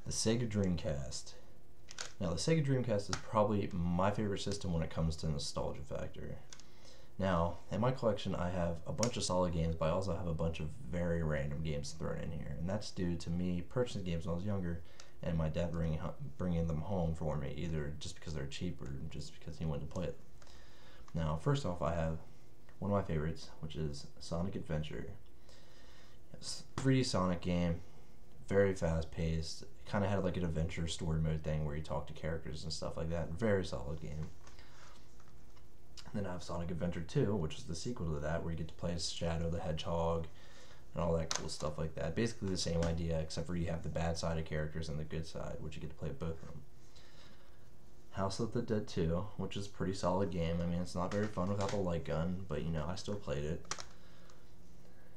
The Sega Dreamcast. Now, the Sega Dreamcast is probably my favorite system when it comes to nostalgia factor. Now, in my collection, I have a bunch of solid games, but I also have a bunch of very random games thrown in here. And that's due to me purchasing games when I was younger and my dad bringing them home for me, either just because they're cheap or just because he wanted to play it. Now, first off, I have one of my favorites, which is Sonic Adventure. It's a 3D Sonic game, very fast paced. It kind of had like an adventure story mode thing where you talk to characters and stuff like that. Very solid game. And then I have Sonic Adventure 2, which is the sequel to that, where you get to play as Shadow the Hedgehog and all that cool stuff like that. Basically the same idea, except for you have the bad side of characters and the good side, which you get to play both of them. House of the Dead 2, which is a pretty solid game. I mean, it's not very fun without the light gun, but you know, I still played it.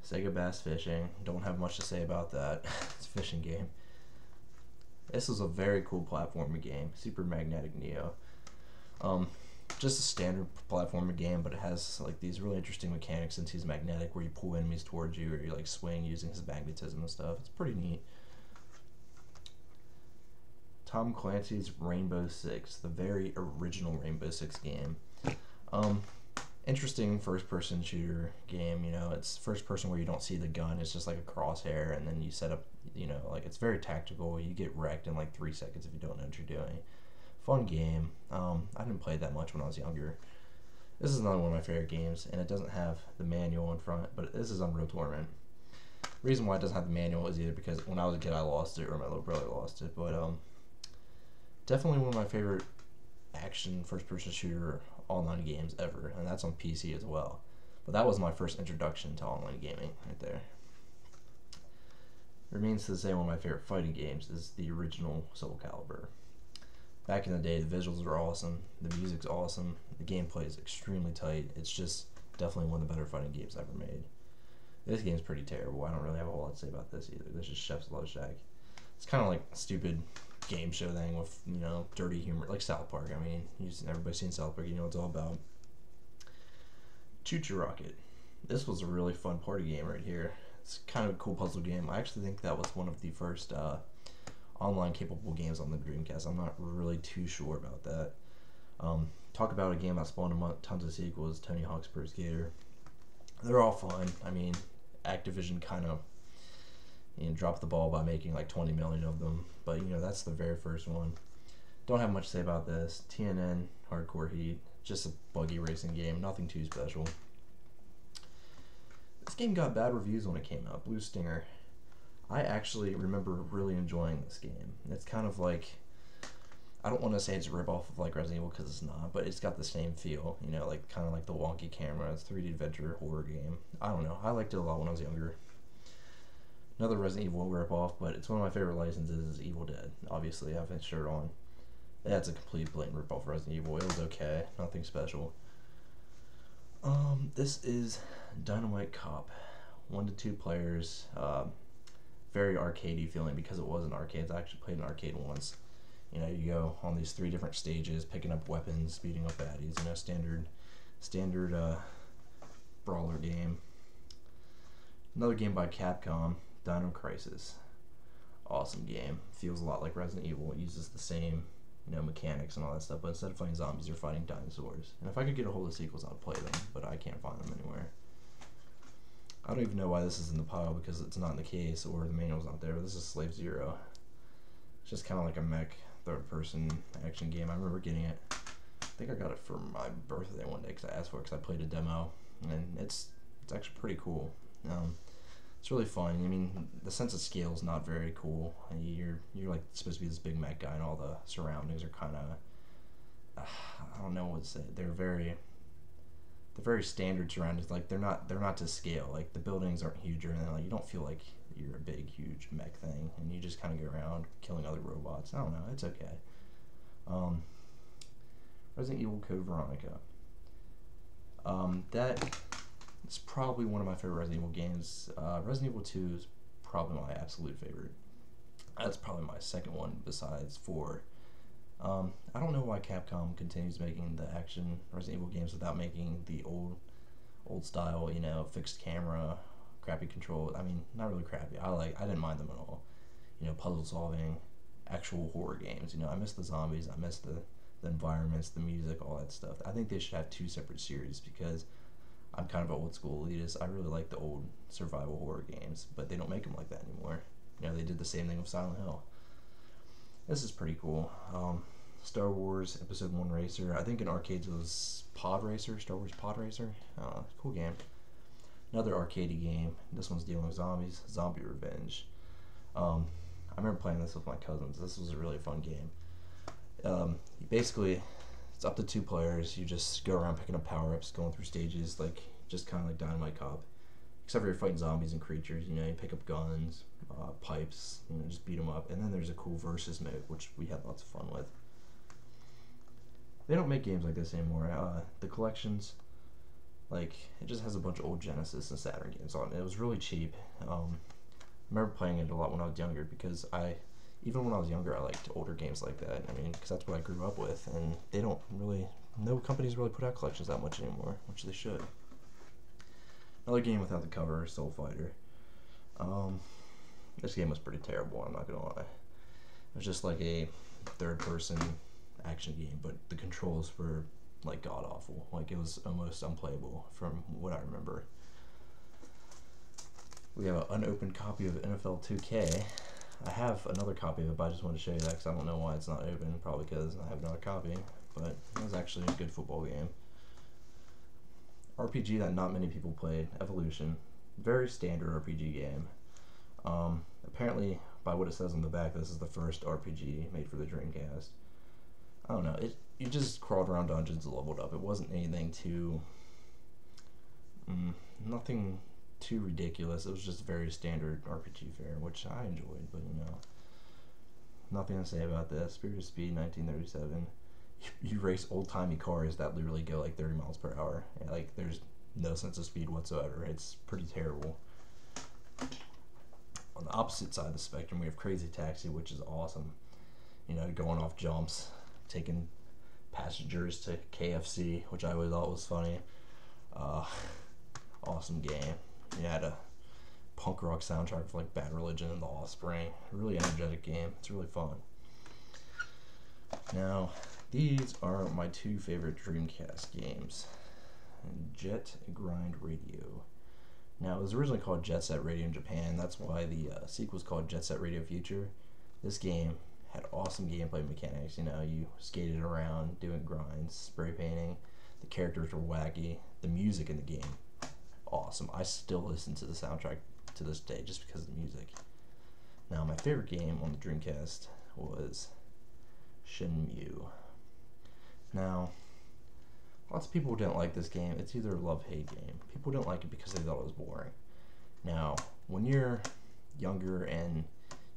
Sega Bass Fishing, don't have much to say about that. It's a fishing game. This is a very cool platformer game, Super Magnetic Neo. Just a standard platformer game, but it has like these really interesting mechanics since he's magnetic, where you pull enemies towards you, or you like swing using his magnetism and stuff. It's pretty neat. Tom Clancy's Rainbow Six, the very original Rainbow Six game. Interesting first-person shooter game. You know, it's first-person where you don't see the gun. It's just like a crosshair, and then you set up. You know, like it's very tactical. You get wrecked in like 3 seconds if you don't know what you're doing. Fun game. I didn't play it that much when I was younger. This is another one of my favorite games, and it doesn't have the manual in front, but this is Unreal Tournament. Reason why it doesn't have the manual is either because when I was a kid I lost it, or my little brother lost it, but definitely one of my favorite action first-person shooter online games ever, and that's on PC as well. But that was my first introduction to online gaming right there. Remains to say one of my favorite fighting games is the original Soul Calibur. Back in the day, the visuals are awesome, the music's awesome, the gameplay is extremely tight. It's just definitely one of the better fighting games ever made. This game's pretty terrible. I don't really have a whole lot to say about this either. This is Chef's Love Shack. It's kind of like a stupid game show thing with, you know, dirty humor, like South Park. I mean, everybody's seen South Park, you know what it's all about. Choo Choo Rocket. This was a really fun party game right here. It's kind of a cool puzzle game. I actually think that was one of the first online capable games on the Dreamcast. I'm not really too sure about that. Talk about a game that spawned tons of sequels, Tony Hawk's Pro Skater. They're all fun. I mean, Activision kind of dropped the ball by making like 20 million of them, but you know, that's the very first one. Don't have much to say about this. TNN Hardcore Heat, just a buggy racing game, nothing too special. This game got bad reviews when it came out, Blue Stinger. I actually remember really enjoying this game. It's kind of like, I don't want to say it's a ripoff of like Resident Evil, because it's not, but it's got the same feel, you know, like kind of like the wonky camera. It's a 3D adventure horror game. I don't know, I liked it a lot when I was younger. Another Resident Evil ripoff, but it's one of my favorite licenses, is Evil Dead. Obviously, I have that shirt on. That's a complete blatant ripoff of Resident Evil. It was okay, nothing special. This is Dynamite Cop. 1 to 2 players. Very arcadey feeling because it was an arcade. I actually played an arcade once. You know, you go on these 3 different stages, picking up weapons, beating up baddies. You know, standard brawler game. Another game by Capcom, Dino Crisis. Awesome game. Feels a lot like Resident Evil. It uses the same, you know, mechanics and all that stuff, but instead of fighting zombies, you're fighting dinosaurs. And if I could get a hold of sequels, I'd play them, but I can't find them anywhere. I don't even know why this is in the pile, because it's not in the case or the manual's not there. But this is Slave Zero. It's just kind of like a mech third-person action game. I remember getting it. I think I got it for my birthday one day because I asked for it because I played a demo, and it's actually pretty cool. It's really fun. I mean, the sense of scale is not very cool. You're like supposed to be this big mech guy, and all the surroundings are kind of I don't know what to say. They're very standard surroundings. Like they're not to scale. Like the buildings aren't huge or anything. Like you don't feel like you're a big huge mech thing, and you just kind of go around killing other robots. I don't know. It's okay. Resident Evil Code Veronica. That is probably one of my favorite Resident Evil games. Resident Evil 2 is probably my absolute favorite. That's probably my second one besides 4. I don't know why Capcom continues making the action Resident Evil games without making the old style, you know, fixed camera, crappy control. I mean, not really crappy. I didn't mind them at all. You know, puzzle solving, actual horror games. You know, I miss the zombies, I miss the environments, the music, all that stuff. I think they should have two separate series because I'm kind of an old school elitist. I really like the old survival horror games, but they don't make them like that anymore. You know, they did the same thing with Silent Hill. This is pretty cool. Star Wars Episode 1 Racer. I think in arcades it was Pod Racer, Star Wars Pod Racer. Cool game. Another arcadey game. This one's dealing with zombies. Zombie Revenge. I remember playing this with my cousins. This was a really fun game. Basically, it's up to 2 players. You just go around picking up power-ups, going through stages, like just kind of like Dynamite Cop. Except for you're fighting zombies and creatures. You know, you pick up guns, pipes, you know, just beat them up. And then there's a cool versus mode, which we had lots of fun with. They don't make games like this anymore. The collections, like, it just has a bunch of old Genesis and Saturn games on it. It was really cheap. I remember playing it a lot when I was younger because even when I was younger, I liked older games like that. I mean, because that's what I grew up with, and they don't really, no companies really put out collections that much anymore, which they should. Another game without the cover, Soul Fighter. This game was pretty terrible, I'm not gonna lie. It was just like a third-person action game, but the controls were like god-awful. Like, it was almost unplayable from what I remember. We have an unopened copy of NFL 2K. I have another copy of it, but I just wanted to show you that because I don't know why it's not open. Probably because I have another copy, but it was actually a good football game. RPG that not many people played, Evolution. Very standard RPG game. Apparently, by what it says on the back, this is the first RPG made for the Dreamcast. I don't know, you just crawled around dungeons and leveled up. It wasn't anything too, nothing too ridiculous. It was just very standard RPG fare, which I enjoyed, but you know, nothing to say about this. Spirit of Speed, 1937. You race old-timey cars that literally go like 30 miles per hour. And, like, there's no sense of speed whatsoever. It's pretty terrible. On the opposite side of the spectrum, we have Crazy Taxi, which is awesome. You know, going off jumps, taking passengers to KFC, which I always thought was funny. Awesome game. You had a punk rock soundtrack with like Bad Religion and The Offspring. Really energetic game. It's really fun. Now, these are my 2 favorite Dreamcast games. Jet Grind Radio. Now, it was originally called Jet Set Radio in Japan. That's why the sequel was called Jet Set Radio Future. This game had awesome gameplay mechanics. You know, you skated around doing grinds, spray painting. The characters were wacky. The music in the game, awesome. I still listen to the soundtrack to this day just because of the music. Now, my favorite game on the Dreamcast was Shenmue. Now, lots of people didn't like this game. It's either a love-hate game. People didn't like it because they thought it was boring. Now, when you're younger and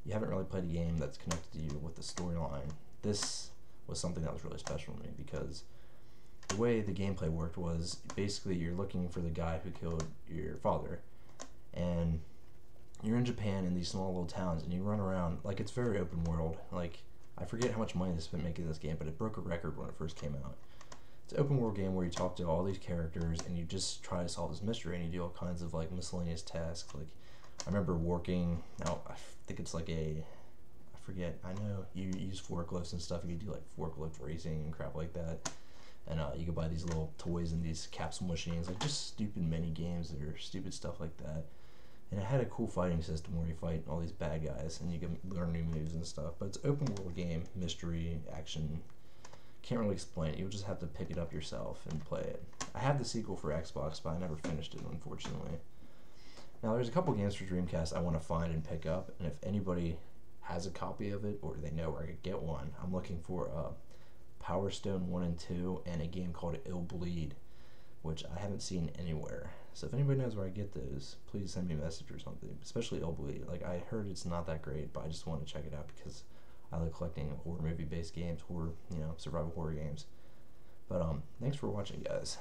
you haven't really played a game that's connected to you with the storyline, this was something that was really special to me because the way the gameplay worked was basically you're looking for the guy who killed your father, and you're in Japan in these small little towns, and you run around. Like, it's very open world. Like, I forget how much money they spent making this game, but it broke a record when it first came out. It's an open world game where you talk to all these characters and you just try to solve this mystery, and you do all kinds of like miscellaneous tasks. Like, I remember working out, I think it's like I forget, I know you use forklifts and stuff. You could do like forklift racing and crap like that. And you could buy these little toys and these capsule machines, like just stupid mini games that are stupid stuff like that. And it had a cool fighting system where you fight all these bad guys and you can learn new moves and stuff. But it's an open world game, mystery, action. Can't really explain it. You'll just have to pick it up yourself and play it. I have the sequel for Xbox, but I never finished it, unfortunately. Now, there's a couple games for Dreamcast I want to find and pick up, and if anybody has a copy of it or they know where I could get one, I'm looking for Power Stone 1 and 2 and a game called Ill Bleed, which I haven't seen anywhere. So if anybody knows where I get those, please send me a message or something, especially Ill Bleed. Like, I heard it's not that great, but I just want to check it out because I like collecting horror movie-based games, survival horror games. But thanks for watching, guys.